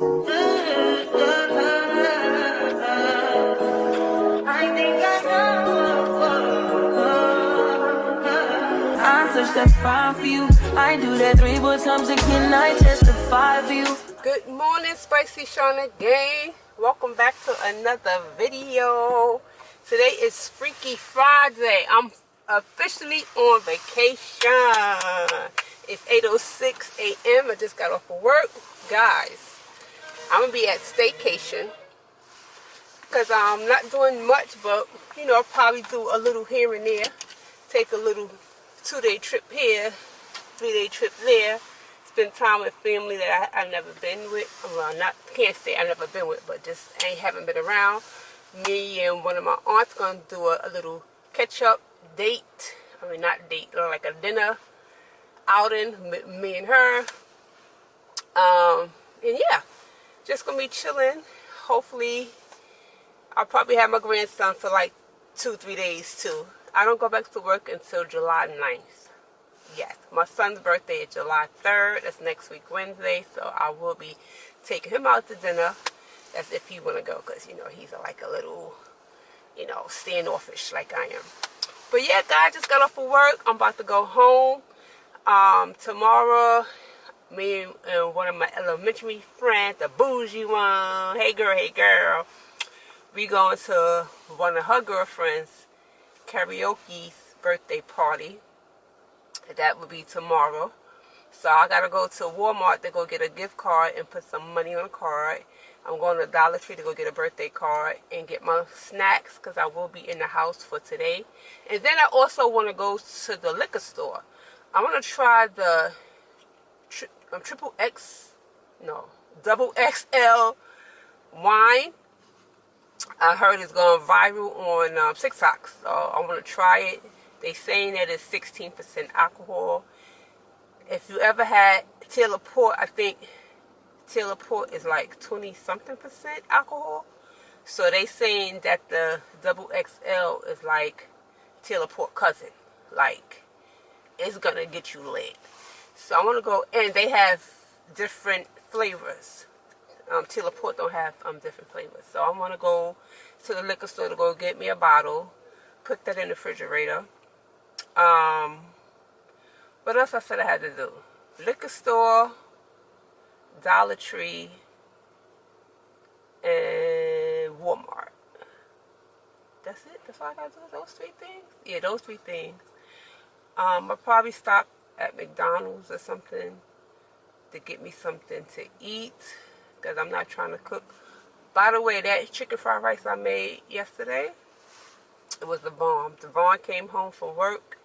I think I touch that fire for you. I do that 3 more times again. I testify for you. Good morning, Spicy Shauna gang. Welcome back to another video. Today is Freaky Friday. I'm officially on vacation. It's 8:06 a.m. I just got off of work. Guys, I'm going to be at Staycation because I'm not doing much, but, you know, I'll probably do a little here and there. Take a little 2-day trip here, 3-day trip there. Spend time with family that I've never been with. Well, can't say I've never been with, but just haven't been around. Me and one of my aunts gonna do a little catch-up date. I mean, not date, like a dinner outing. Me and her. And yeah, just gonna be chilling. Hopefully, I'll probably have my grandson for like 2-3 days too. I don't go back to work until July 9th. Yes, my son's birthday is July 3rd. That's next week, Wednesday. So I will be taking him out to dinner. That's if he want to go, because, you know, he's like a little, you know, standoffish like I am. But yeah, guys, just got off of work. I'm about to go home. Tomorrow, me and one of my elementary friends, the bougie one, hey girl, we going to one of her girlfriends' karaoke's birthday party. That will be tomorrow. So I gotta go to Walmart to go get a gift card and put some money on a card. I'm going to Dollar Tree to go get a birthday card and get my snacks because I will be in the house for today. And then I also want to go to the liquor store. I want to try the double XL wine. I heard it's going viral on TikTok, so I want to try it. They saying that it's 16% alcohol. If you ever had Taylor Port, I think Taylor Port is like 20-something% alcohol. So they saying that the double XL is like Taylor Port cousin. Like, it's gonna get you lit. So I want to go, and they have different flavors. Taylor Port don't have different flavors. So I want to go to the liquor store to go get me a bottle, put that in the refrigerator. What else I said I had to do? Liquor store, Dollar Tree, and Walmart. That's it? That's all I gotta do? Those 3 things? Yeah, those 3 things. I'll probably stop at McDonald's or something to get me something to eat, because I'm not trying to cook. By the way, that chicken fried rice I made yesterday, it was the bomb. Devon came home from work.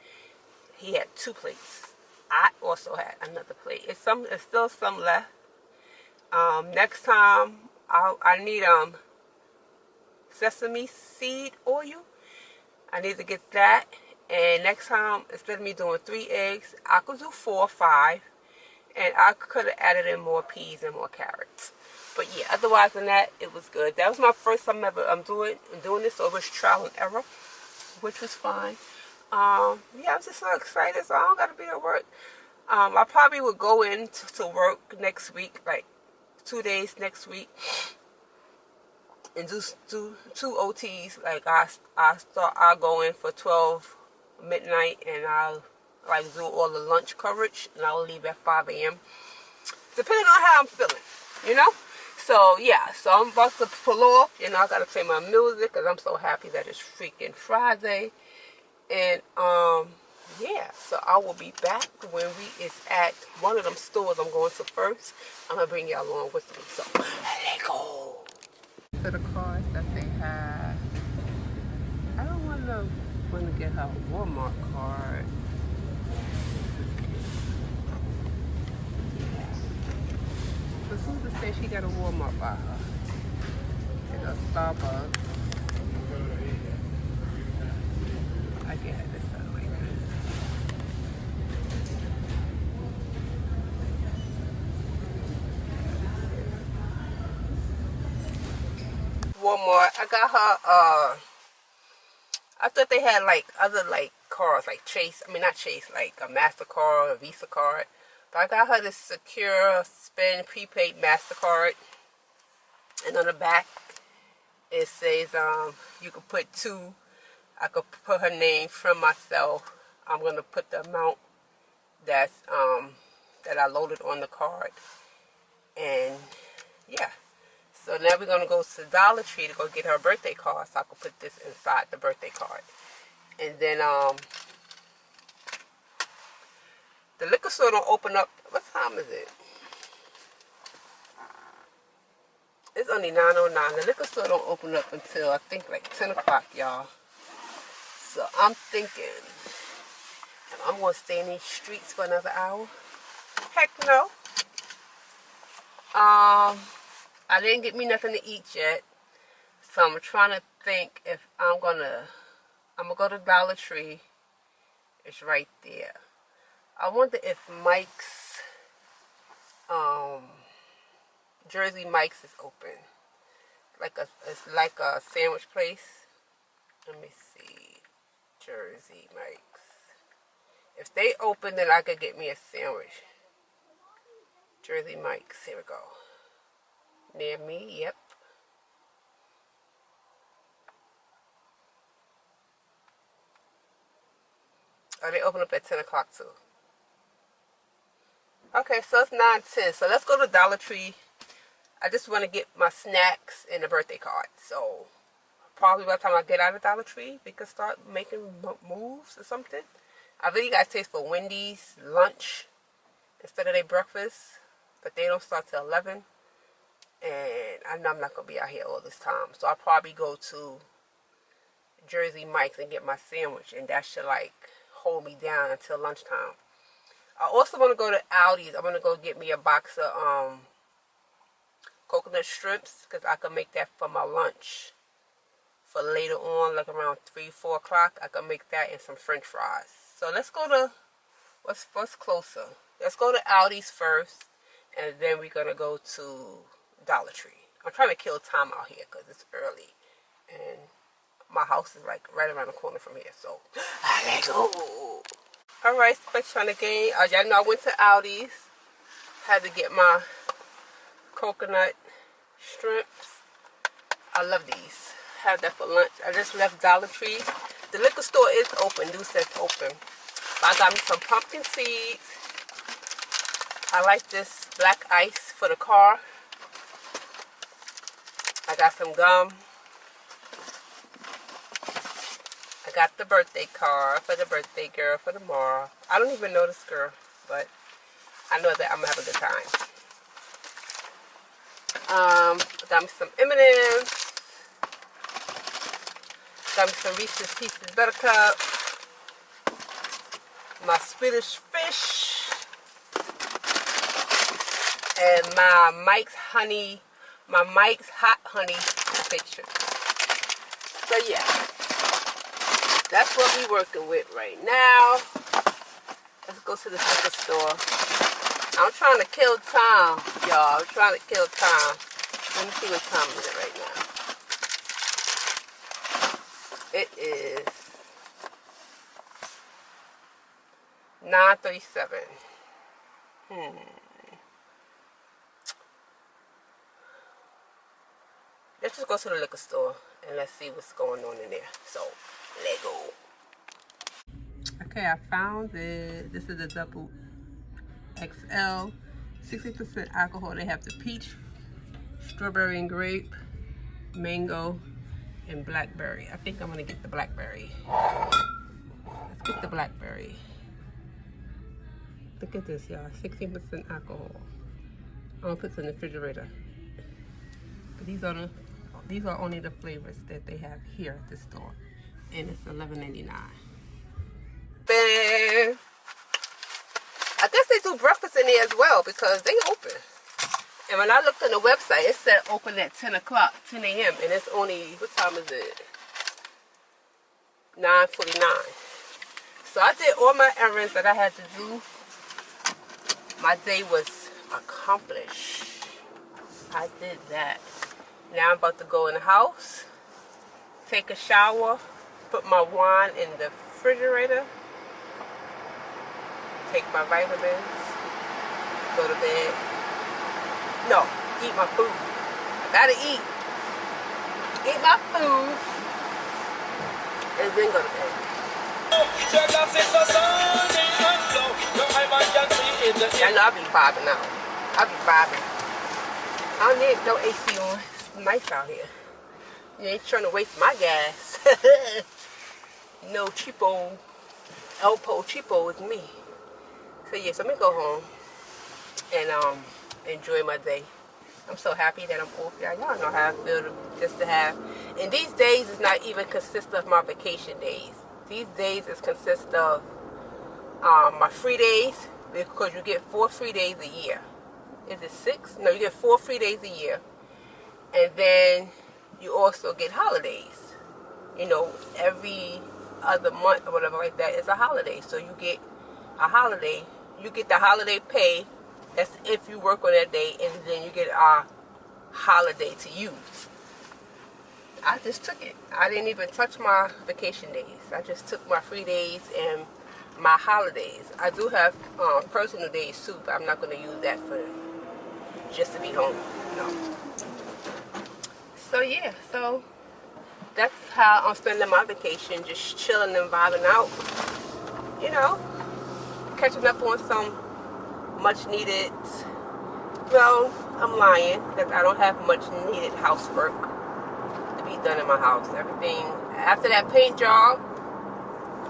He had 2 plates. I also had another plate. It's still some left. Next time, I need sesame seed oil. I need to get that. And next time, instead of me doing 3 eggs, I could do 4 or 5. And I could have added in more peas and more carrots. But yeah, otherwise than that, it was good. That was my first time ever doing this, so it was trial and error, which was fine. Yeah, I'm just so excited, so I don't gotta be at work. I probably would go in to work next week, like 2 days next week, and do 2 OTs. Like I'll go in for 12 midnight, and I'll like do all the lunch coverage, and I'll leave at 5 a.m. depending on how I'm feeling, you know. So yeah, so I'm about to pull off. You know, I gotta play my music because I'm so happy that it's freaking Friday. And yeah, so I will be back when we is at one of them stores I'm going to first. I'm gonna bring y'all along with me. So let's go. For the cards that they have, I don't want to get her a Walmart card. But Susan said she got a Walmart by her. It's a Starbucks. I get it this way. Walmart. I got her I thought they had like other like cards like Chase. I mean not Chase, like a MasterCard or a Visa card. But I got her this secure spend prepaid MasterCard. And on the back, it says you could put 2. I could put her name from myself. I'm gonna put the amount that's that I loaded on the card. And yeah. So now we're gonna go to Dollar Tree to go get her a birthday card, so I can put this inside the birthday card. And then the liquor store don't open up. What time is it? It's only 9:09. The liquor store don't open up until I think like 10 o'clock, y'all. So I'm thinking, I'm gonna stay in these streets for another hour. Heck no. I didn't get me nothing to eat yet, so I'm trying to think if I'm gonna go to Dollar Tree. It's right there. I wonder if Mike's, Jersey Mike's is open. It's like a sandwich place. Let me see. Jersey Mike's. If they open, then I could get me a sandwich. Jersey Mike's. Here we go. Near me, yep. Oh, they open up at 10 o'clock too. Okay, so it's 9:10. So let's go to Dollar Tree. I just want to get my snacks and a birthday card. So probably by the time I get out of Dollar Tree, we can start making moves or something. I really got a taste for Wendy's lunch instead of their breakfast, but they don't start till 11. And I know I'm not going to be out here all this time. So I'll probably go to Jersey Mike's and get my sandwich. And that should like hold me down until lunchtime. I also want to go to Aldi's. I'm going to go get me a box of coconut strips, because I can make that for my lunch. For later on, like around 3, 4 o'clock, I can make that and some french fries. So let's go to, what's closer? Let's go to Aldi's first. And then we're going to go to Dollar Tree. I'm trying to kill time out here because it's early. And my house is like right around the corner from here. So, let's go. Alright, Staycation again. Y'all know I went to Aldi's. Had to get my coconut strips. I love these. Have that for lunch. I just left Dollar Tree. The liquor store is open. Do says open. But I got me some pumpkin seeds. I like this black ice for the car. I got some gum. I got the birthday card for the birthday girl for tomorrow. I don't even know this girl, but I know that I'm going to have a good time. I got me some M&M's. Got me some Reese's Pieces Buttercup. My Swedish fish. And my Mike's Hot Honey picture. So yeah, that's what we're working with right now. Let's go to the liquor store. I'm trying to kill time, y'all. I'm trying to kill time. Let me see what time is it right now. It is 9:37. Let's just go to the liquor store and let's see what's going on in there. So, let's go. Okay, I found it. This is a double XL. 60% alcohol. They have the peach, strawberry and grape, mango, and blackberry. I think I'm going to get the blackberry. Let's get the blackberry. Look at this, y'all. 16% alcohol. I'm going to put this in the refrigerator. But these are only the flavors that they have here at the store. And it's $11.99. I guess they do breakfast in there as well because they open. And when I looked on the website, it said open at 10 o'clock, 10 a.m. And it's only, what time is it? 9:49. So I did all my errands that I had to do. My day was accomplished. I did that. Now I'm about to go in the house, take a shower, put my wine in the refrigerator, take my vitamins, go to bed. No, eat my food. Gotta eat. Eat my food. And then go to bed. I know I'll be bobbing out. I'll be bobbing. I don't need no AC on. It's nice out here. You ain't trying to waste my gas. No cheapo. Elpo cheapo is me. So yes, I'm gonna go home and enjoy my day. I'm so happy that I'm off, y'all. Y'all know how I feel just to have. And these days is not even consist of my vacation days. These days is consist of my free days, because you get 4 free days a year. Is it 6? No, you get 4 free days a year. And then you also get holidays. You know, every other month or whatever like that is a holiday. So you get a holiday. You get the holiday pay. That's if you work on that day, and then you get a holiday to use. I just took it. I didn't even touch my vacation days. I just took my free days and my holidays. I do have personal days too, but I'm not going to use that for just to be home. No. So yeah, so that's how I'm spending my vacation, just chilling and vibing out. You know, catching up on some much needed, well, I'm lying, because I don't have much needed housework to be done in my house. Everything, after that paint job,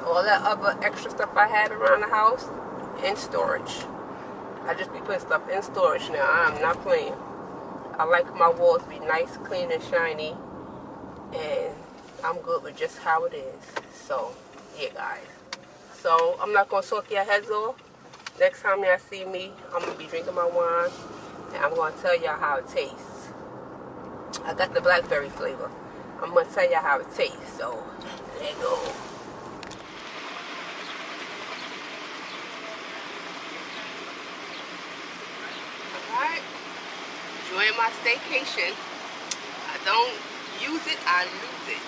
all that other extra stuff I had around the house, in storage. I just be putting stuff in storage now. I'm not playing. I like my walls to be nice, clean, and shiny, and I'm good with just how it is. So, yeah, guys. So, I'm not going to talk your heads off. Next time y'all see me, I'm going to be drinking my wine, and I'm going to tell y'all how it tastes. I got the blackberry flavor. I'm going to tell y'all how it tastes, so there you go. Alright, enjoying my staycation. I don't use it, I lose it.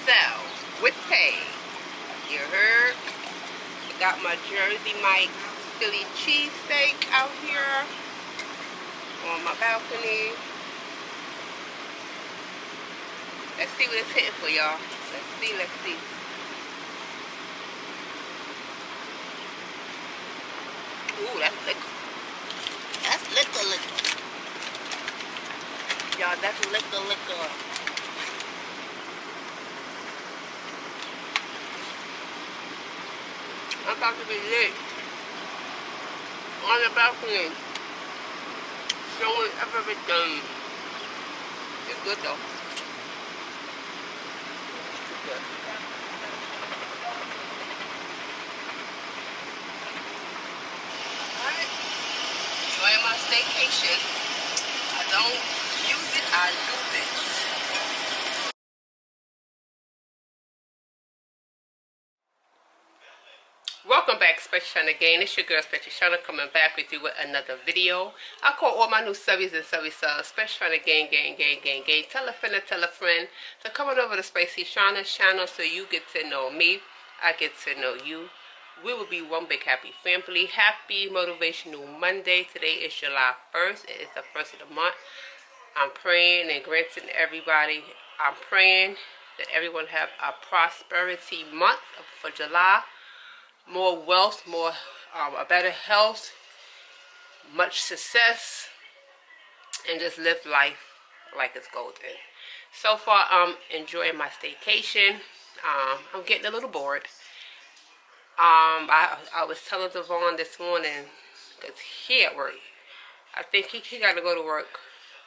So, with pay, you heard? Got my Jersey Mike's Philly cheesesteak out here on my balcony. Let's see what it's hitting for, y'all. Let's see. Ooh, that's liquor. That's liquor. Y'all, that's liquor. I'm about to be lit on the balcony, showing everything. It's good though. It's good. Alright, enjoying my staycation. I don't use it, I lose it. Welcome back, Special Shauna again. It's your girl, Special Shauna, coming back with you with another video. I call all my new subbies and subby subs, Special Shauna gang. Tell a friend to come on over to Spicy Shauna's channel so you get to know me. I get to know you. We will be one big happy family. Happy Motivational Monday. Today is July 1st. It is the 1st of the month. I'm praying and granting everybody. I'm praying that everyone have a prosperity month for July. More wealth, more a better health, much success, and just live life like it's golden. So far, I'm enjoying my staycation. I'm getting a little bored. I was telling Devon this morning, because he at work. I think he got to go to work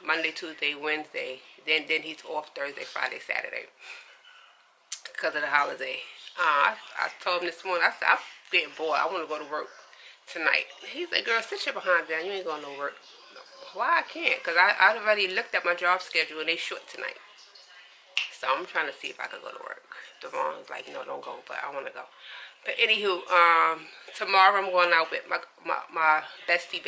Monday, Tuesday, Wednesday. Then he's off Thursday, Friday, Saturday, because of the holiday. I told him this morning, I said, I'm getting bored. I want to go to work tonight. He said, girl, sit your behind down. You ain't going to work. Why I can't? Because I already looked at my job schedule and they short tonight. So I'm trying to see if I can go to work. Devon's like, no, don't go, but I want to go. But anywho, tomorrow I'm going out with my bestie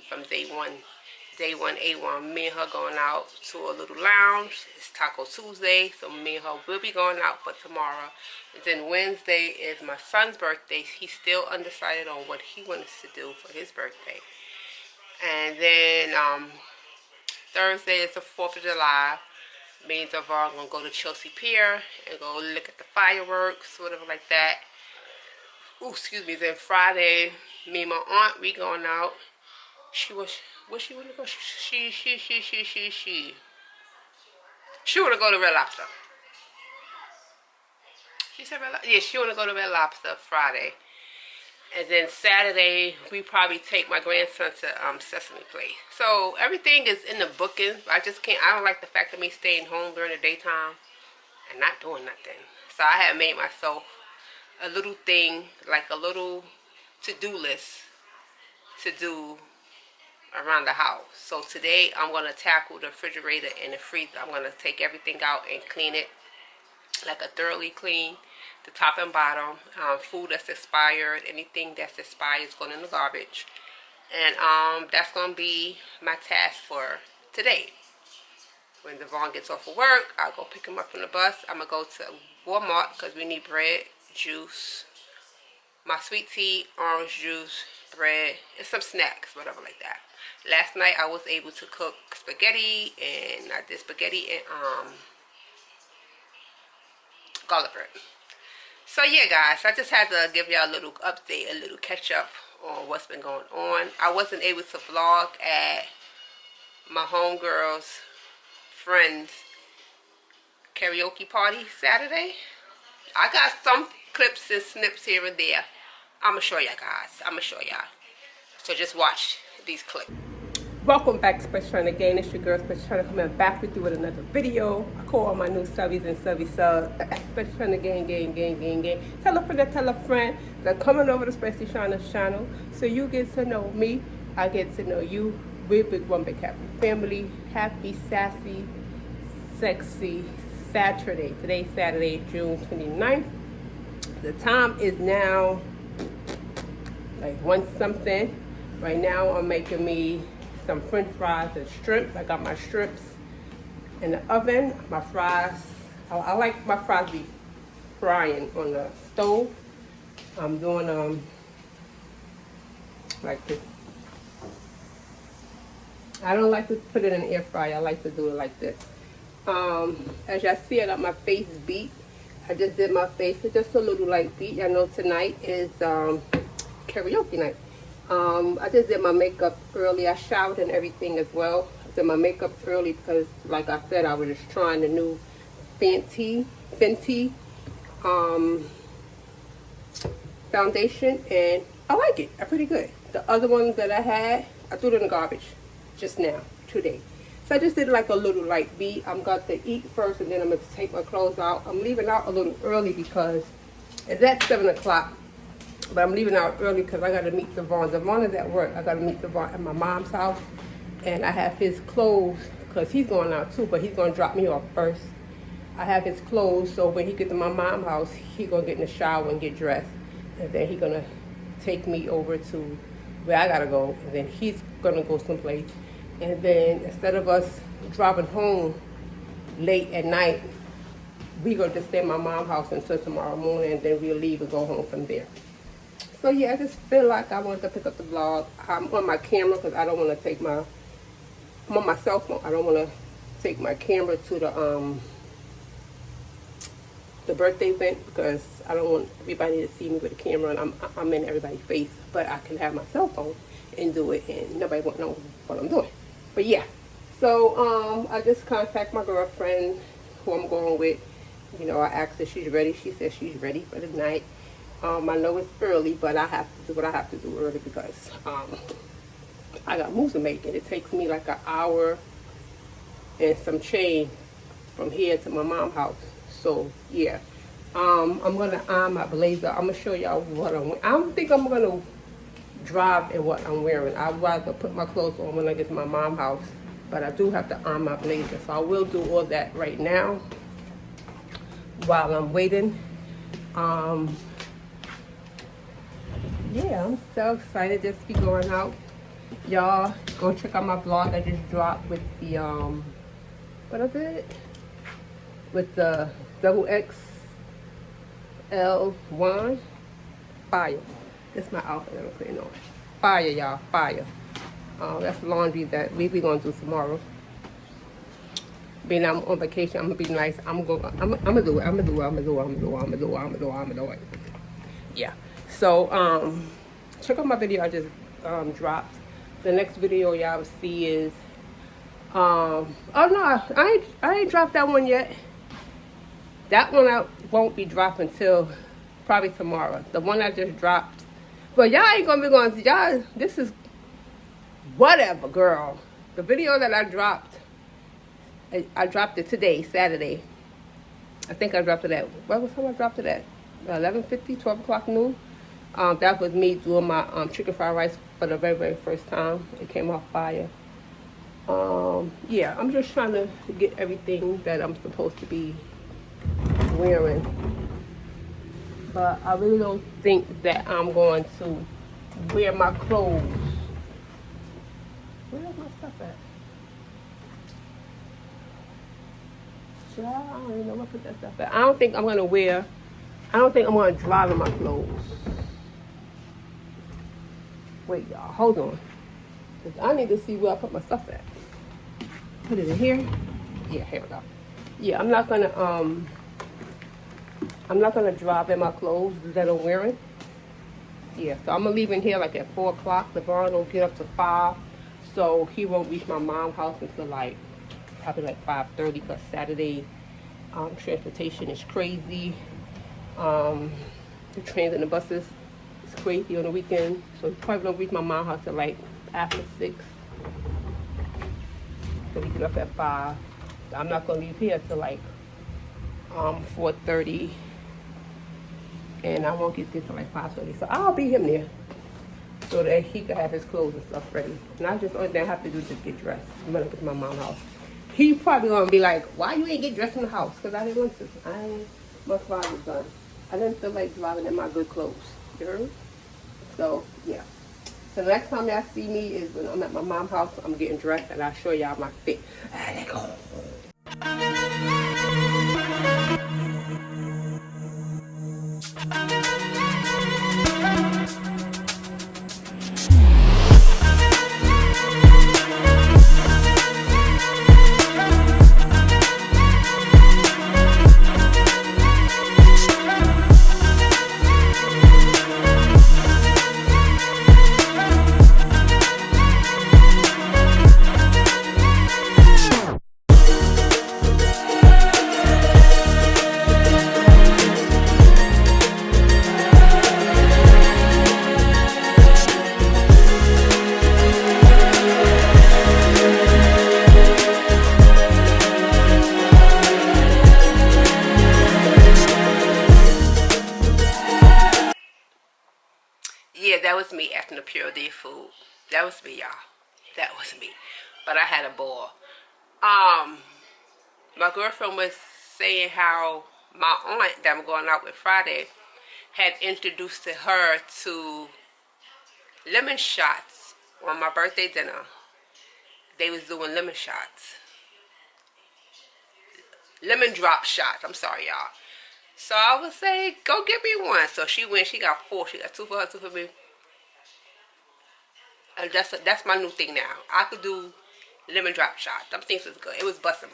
from day one A1. Me and her going out to a little lounge. It's Taco Tuesday, so me and her will be going out for tomorrow. And then Wednesday is my son's birthday. He's still undecided on what he wants to do for his birthday. And then Thursday is the 4th of July. Me and Devon gonna go to Chelsea Pier and go look at the fireworks, whatever like that. Ooh, excuse me. Then Friday, me and my aunt, we going out. Where she wanna go? She wanna go to Red Lobster. She said Red Lobster? Yeah, she wanna go to Red Lobster Friday. And then Saturday, we probably take my grandson to Sesame Place. So everything is in the bookings. I just can't. I don't like the fact of me staying home during the daytime and not doing nothing. So I have made myself a little thing, like a little to-do list to do around the house. So today I'm going to tackle the refrigerator and the freezer. I'm going to take everything out and clean it, like a thoroughly clean, the top and bottom. Food that's expired, anything that's expired is going in the garbage. And that's going to be my task for today. When Devon gets off of work, I'll go pick him up from the bus. I'm going to go to Walmart because we need bread, juice, my sweet tea, orange juice, bread, and some snacks, whatever like that. Last night I was able to cook spaghetti, and I did spaghetti and garlic bread. So yeah, guys, I just had to give y'all a little update, a little catch up on what's been going on. I wasn't able to vlog at my homegirl's friend's karaoke party Saturday. I got some clips and snips here and there. I'm gonna show y'all, guys. I'm gonna show y'all. So just watch these clips. Welcome back to Special Trying to Gain. It's your girl Special Trying to come back with you with another video. I call all my new subbies and subby subs. Special Trying to gain. Tell a friend to tell a friend. They're coming over to Special Shauna's channel so you get to know me. I get to know you. We're big one big happy family. Happy, sassy, sexy Saturday. Today's Saturday, June 29th. The time is now like 1 something. Right now I'm making me some french fries and strips. I got my strips in the oven. My fries, I like my fries to be frying on the stove. I'm doing like this. I don't like to put it in the air fryer. I like to do it like this. As y'all see, I got my face beat. I just did my face. It's just a little light beat. I know tonight is karaoke night. I just did my makeup early. I showered and everything as well. I did my makeup early because, like I said, I was just trying the new Fenty foundation, and I like it. I'm pretty good. The other ones that I had, I threw it in the garbage just now, today. So I just did like a little light beat. I'm going to eat first, and then I'm going to take my clothes out. I'm leaving out a little early because it's at 7 o'clock. But I'm leaving out early because I got to meet Devon. Devon is at work. I got to meet Devon at my mom's house. And I have his clothes because he's going out too, but he's going to drop me off first. I have his clothes, so when he gets to my mom's house, he's going to get in the shower and get dressed. And then he's going to take me over to where I got to go. And then he's going to go someplace. And then instead of us driving home late at night, we're going to just stay at my mom's house until tomorrow morning, and then we'll leave and go home from there. So yeah, I just feel like I wanted to pick up the vlog. I'm on my camera because I don't want to take I'm on my cell phone. I don't want to take my camera to the birthday event because I don't want everybody to see me with a camera and I'm in everybody's face. But I can have my cell phone and do it, and nobody won't know what I'm doing. But yeah, so I just contact my girlfriend who I'm going with. You know, I asked her if she's ready. She said she's ready for the night. I know it's early, but I have to do what I have to do early because I got moves to make, and it takes me like an hour and some change from here to my mom's house. So yeah, I'm gonna iron my blazer. I'm gonna show y'all what I'm wearing. I don't think I'm gonna drive in what I'm wearing. I'd rather put my clothes on when I get to my mom's house, but I do have to iron my blazer. So I will do all that right now while I'm waiting. Yeah, I'm so excited just to be going out. Y'all go check out my vlog I just dropped with the what is it? With the XXL wine. Fire. That's my outfit that I'm putting on. Fire, y'all, fire. That's laundry that we be gonna do tomorrow. Being I'm on vacation, I'm gonna be nice. I'm gonna do it. I'm gonna do it. I'm gonna do it. I'm gonna do it. I'm gonna do it. I'm gonna do it. I'm gonna do it. Yeah. So check out my video I just dropped. The next video y'all will see is oh no, I ain't dropped that one yet. That one I won't be dropping till probably tomorrow. The one I just dropped. But y'all ain't gonna be going, y'all, this is whatever, girl. The video that I dropped it today, Saturday. I think I dropped it at, what was time I dropped it at? 11:50, 12 o'clock noon. That was me doing my chicken fried rice for the very, very first time. It came off fire. Yeah, I'm just trying to get everything that I'm supposed to be wearing. But I really don't think that I'm going to wear my clothes. Where's my stuff at? I don't even know where I put that stuff at. I don't think I'm going to drive in my clothes. Wait, y'all, hold on. 'Cause I need to see where I put my stuff at. Put it in here? Yeah, here we go. Yeah, I'm not gonna drive in my clothes that I'm wearing. Yeah, so I'm gonna leave in here like at 4 o'clock. LeBron will get up to 5. So he won't reach my mom's house until like probably like 5:30, because Saturday transportation is crazy. The trains and the buses is crazy on the weekend. So he probably won't reach my mom's house till like after 6. So we get up at 5. So I'm not gonna leave here till like 4:30. And I won't get there till like 5:30. So I'll be him there, so that he can have his clothes and stuff ready. And I just only thing I have to do is just get dressed. I'm gonna get to my mom's house. He probably gonna be like, why you ain't get dressed in the house? Because I didn't want to. My father's done. I didn't feel like driving in my good clothes. You heard? So yeah. So the next time y'all see me is when I'm at my mom's house. I'm getting dressed and I'll show y'all my fit. Let go. Yeah, that was me after the Pure Day food. That was me, y'all. That was me. But I had a ball. My girlfriend was saying how my aunt that I'm going out with Friday had introduced to her to lemon shots on my birthday dinner. They was doing lemon shots. Lemon drop shots. I'm sorry, y'all. So I would say, go get me one. So she went. She got 4. She got 2 for her, 2 for me. And that's my new thing now. I could do lemon drop shots. Them things was good. It was bussin'.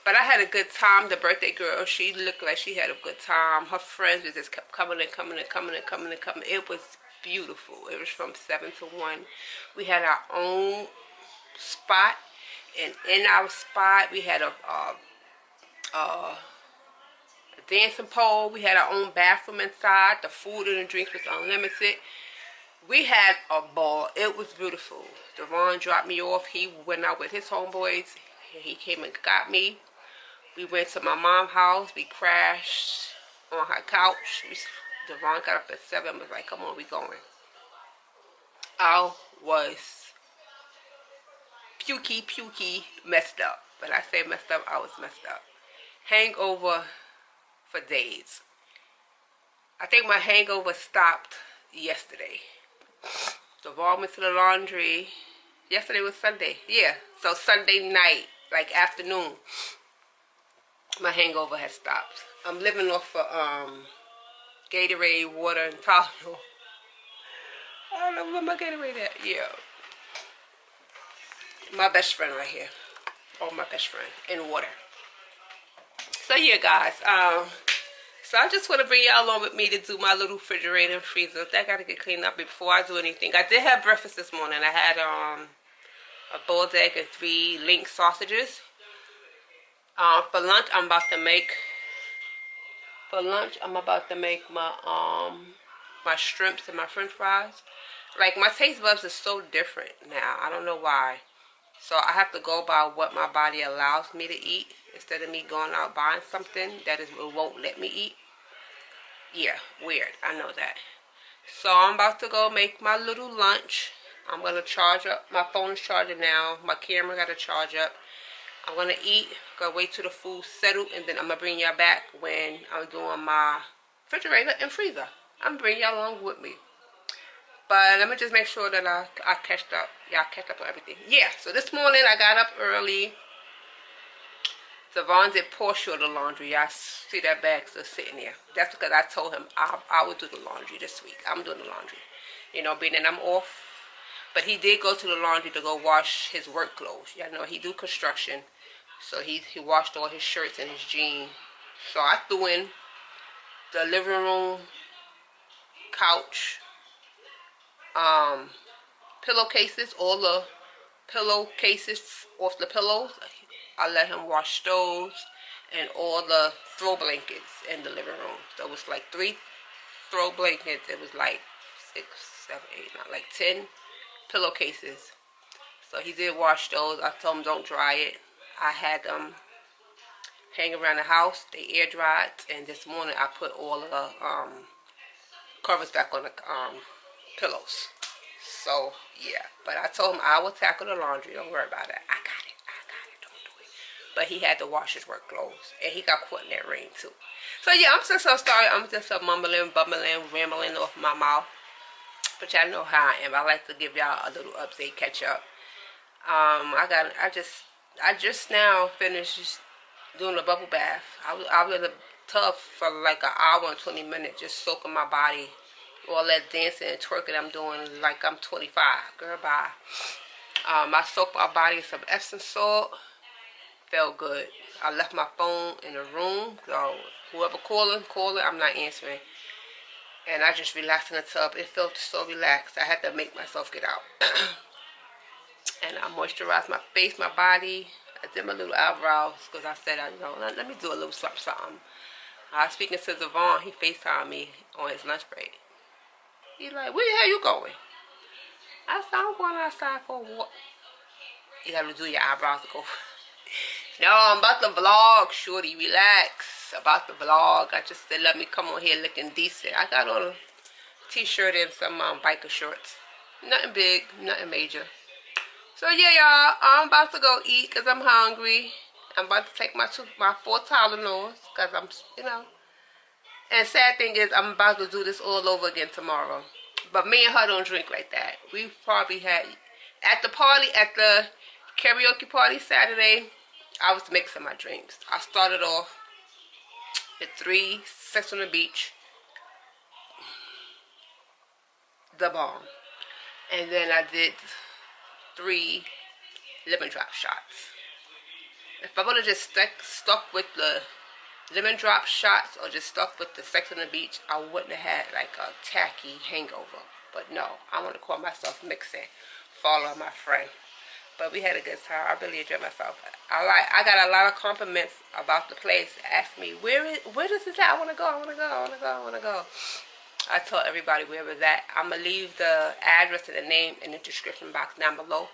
But I had a good time. The birthday girl, she looked like she had a good time. Her friends just kept coming and coming and coming and coming and coming. It was beautiful. It was from 7 to 1. We had our own spot. And in our spot, we had a dancing pole. We had our own bathroom inside. The food and the drinks was unlimited. We had a ball. It was beautiful. Devon dropped me off. He went out with his homeboys. He came and got me. We went to my mom's house. We crashed on her couch. Devon got up at 7 and was like, come on, we going. I was pukey, messed up. But I say messed up, I was messed up. Hangover for days. I think my hangover stopped yesterday. Devon went to the laundry. Yesterday was Sunday. Yeah. So Sunday night, like afternoon, my hangover has stopped. I'm living off of Gatorade, water, and Tylenol. I don't know where my Gatorade at. Yeah. My best friend right here. Oh, my best friend. In water. So yeah, guys. So I just want to bring y'all along with me to do my little refrigerator and freezer. That got to get cleaned up before I do anything. I did have breakfast this morning. I had a boiled egg and 3 link sausages. For lunch, I'm about to make my shrimps and my french fries. Like, my taste buds are so different now. I don't know why. So I have to go by what my body allows me to eat instead of me going out buying something that it won't let me eat. Yeah, weird. I know that. So I'm about to go make my little lunch. I'm going to charge up. My phone is charging now. My camera got to charge up. I'm going to eat. Gonna wait till the food settled, and then I'm going to bring y'all back when I'm doing my refrigerator and freezer. I'm going to bring y'all along with me. But let me just make sure that I catch up. Y'all catch up on everything. Yeah, so this morning I got up early. Savon did portion of the laundry. I see that bag still sitting there. That's because I told him I would do the laundry this week. I'm doing the laundry. You know, being that I'm off. But he did go to the laundry to go wash his work clothes. Y'all know he do construction. So he washed all his shirts and his jeans. So I threw in the living room, couch, pillowcases, all the pillowcases off the pillows. I let him wash those and all the throw blankets in the living room. So it was like 3 throw blankets. It was like 6, 7, 8, not like 10 pillowcases. So he did wash those. I told him don't dry it. I had them hang around the house. They air dried. And this morning I put all of the covers back on the pillows. So yeah. But I told him I will tackle the laundry. Don't worry about it. I got it. Don't do it. But he had to wash his work clothes. And he got caught in that rain too. So yeah, I'm just so sorry. I'm just mumbling, bumbling, rambling off my mouth. But y'all know how I am. I like to give y'all a little update, catch up. I just now finished doing a bubble bath. I was in the tub for like an hour and 20 minutes, just soaking my body. All that dancing and twerking I'm doing like I'm 25. Girl, bye. I soaked my body in some Epsom salt. Felt good. I left my phone in the room. So whoever calling, I'm not answering. And I just relaxed in the tub. It felt so relaxed. I had to make myself get out. And I moisturized my face, my body. I did my little eyebrows because I said, you know, let me do a little something. I was speaking to Devon. He FaceTimed me on his lunch break. He's like, where the hell you going? I said, I'm going outside for a walk. You got to do your eyebrows to go. No, I'm about to vlog, shorty. Relax. About the vlog. I just said, let me come on here looking decent. I got on a t-shirt and some biker shorts. Nothing big, nothing major. So yeah, y'all, I'm about to go eat because I'm hungry. I'm about to take my 4 Tylenols because I'm, you know. And sad thing is, I'm about to do this all over again tomorrow. But me and her don't drink like that. We probably had, at the karaoke party Saturday, I was mixing my drinks. I started off with 3 Sex on the Beach, the bomb. And then I did 3 lemon drop shots. If I would have just stuck with the lemon drop shots or just stuck with the Sex on the Beach, I wouldn't have had like a tacky hangover. But no, I want to call myself mixing. Follow my friend. But we had a good time. I really enjoyed myself. I got a lot of compliments about the place. Asked me, where is this at? I want to go. I told everybody where it was at. I'm going to leave the address and the name in the description box down below.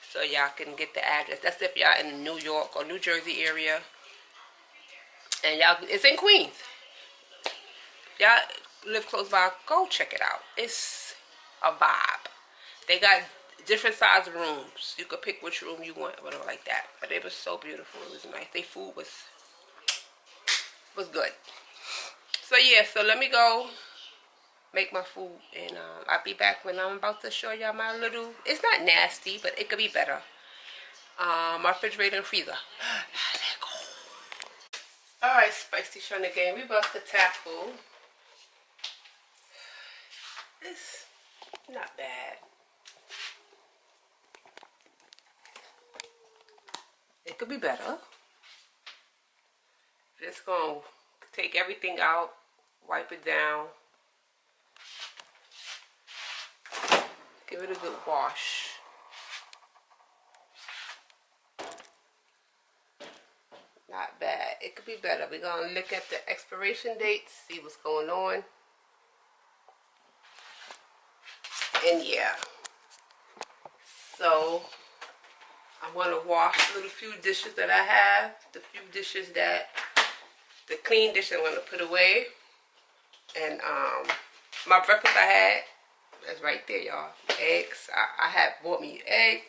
So y'all can get the address. That's if y'all in the New York or New Jersey area. And y'all, it's in Queens. Y'all live close by, go check it out. It's a vibe. They got different size rooms. You could pick which room you want, whatever like that. But it was so beautiful. It was nice. Their food was good. So yeah, so let me go make my food, and I'll be back when I'm about to show y'all my little, it's not nasty, but it could be better, my refrigerator and freezer. Alright, Spicy Sean again. We about to tackle, it's not bad. It could be better. Just gonna take everything out, wipe it down, give it a good wash. Not bad. It could be better. We're gonna look at the expiration dates, see what's going on. And yeah. So I'm gonna wash the little few dishes that I have. The few dishes that, the clean dish I'm gonna put away. And my breakfast I had, that's right there, y'all. Eggs. I had bought me egg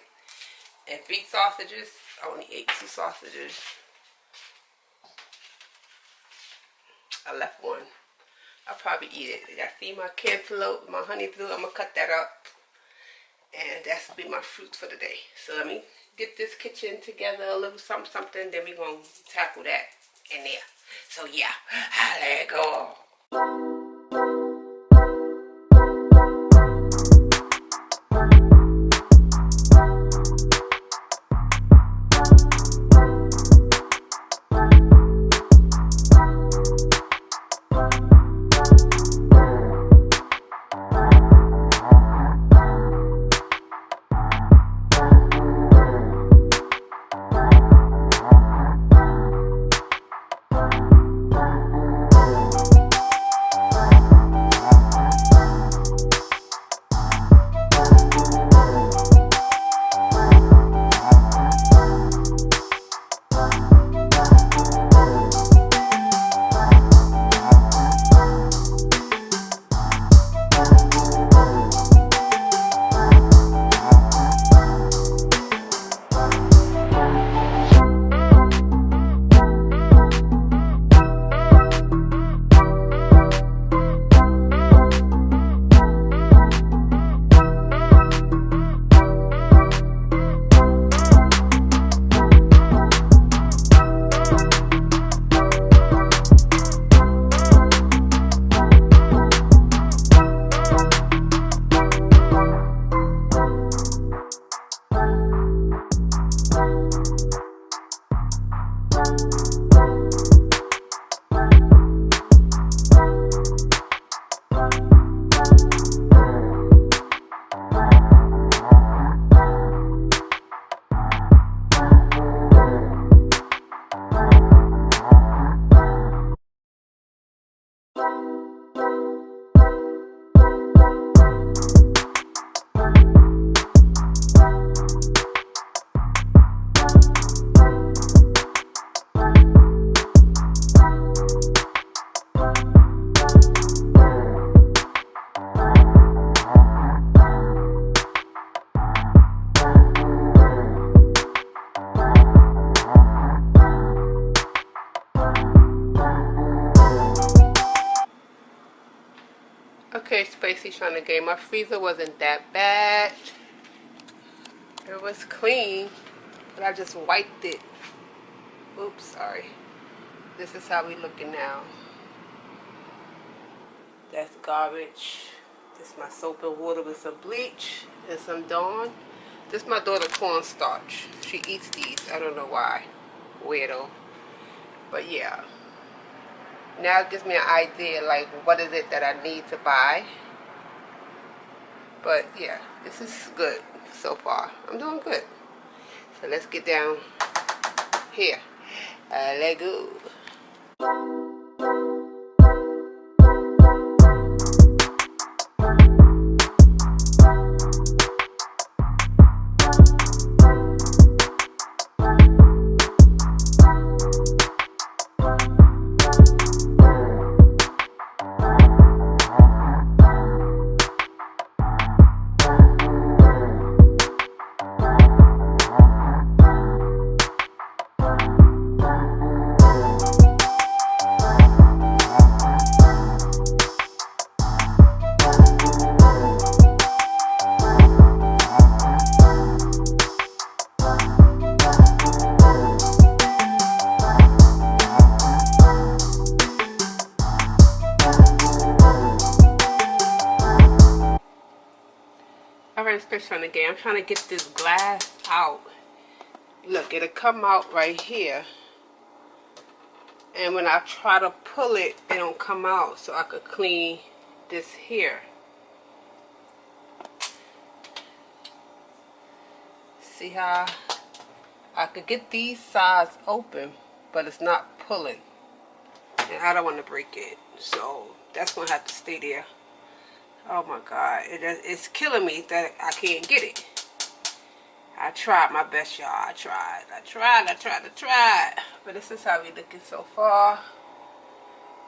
and 3 sausages. I only ate 2 sausages. I left one. I'll probably eat it. I see my cantaloupe, my honey blue. I'm gonna cut that up, and that's be my fruits for the day. So let me get this kitchen together, a little something. Then we're gonna tackle that in there. So yeah, I let it go. Okay, Spacey trying to game. My freezer wasn't that bad. It was clean, but I just wiped it. Oops, sorry. This is how we looking now. That's garbage. This is my soap and water with some bleach and some Dawn. This is my daughter cornstarch. She eats these. I don't know why. Weirdo. But yeah. Now it gives me an idea, like, what is it that I need to buy. But yeah, this is good so far. I'm doing good. So let's get down here. Let's go. Alright, especially on the game. I'm trying to get this glass out look, it'll come out right here. And when I try to pull it, it don't come out. So I could clean this here. See how I could get these sides open, but it's not pulling. And I don't want to break it. So that's going to have to stay there. Oh my God. It's killing me that I can't get it. I tried my best, y'all. I tried. But this is how we looking so far.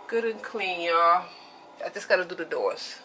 Good and clean, y'all. I just got to do the doors.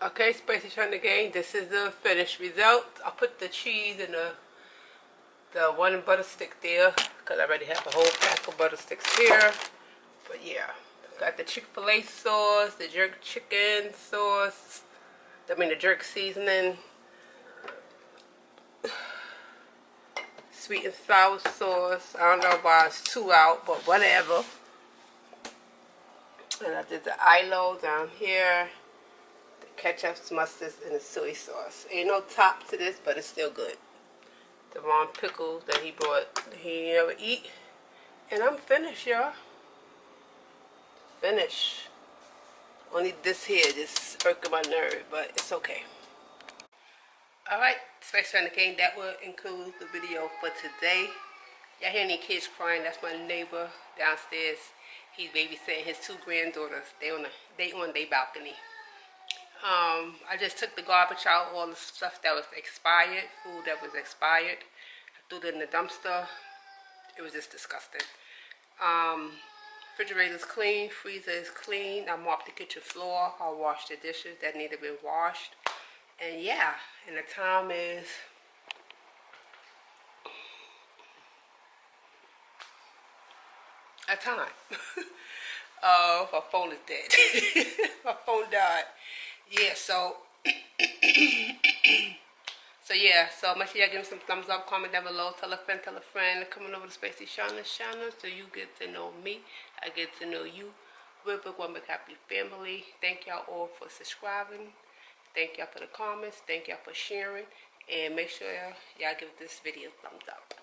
Okay, Staycation again. This is the finished result. I put the cheese in the one butter stick there because I already have a whole pack of butter sticks here. But yeah, got the Chick-fil-A sauce, the jerk chicken sauce. I mean the jerk seasoning, sweet and sour sauce. I don't know why it's 2 out, but whatever. And I did the ilo down here. Ketchup, mustard, and the soy sauce. Ain't no top to this, but it's still good. The raw pickles that he brought, he never eat. And I'm finished, y'all. Finished. Only this here just irking my nerve, but it's okay. Alright, Staycation again. That will include the video for today. Y'all hear any kids crying? That's my neighbor downstairs. He's babysitting his 2 granddaughters. They on their balcony. I just took the garbage out, all the stuff that was expired, food that was expired. I threw it in the dumpster. It was just disgusting. Refrigerator is clean, freezer is clean. I mopped the kitchen floor. I washed the dishes that need to be washed. And yeah, and the time is a time. My phone is dead. My phone died. Yeah, so so make sure y'all give me some thumbs up, comment down below, tell a friend, coming over to Staycation channel so you get to know me, I get to know you. Real Big One Big Happy family. Thank y'all all for subscribing. Thank y'all for the comments. Thank y'all for sharing. And make sure y'all give this video a thumbs up.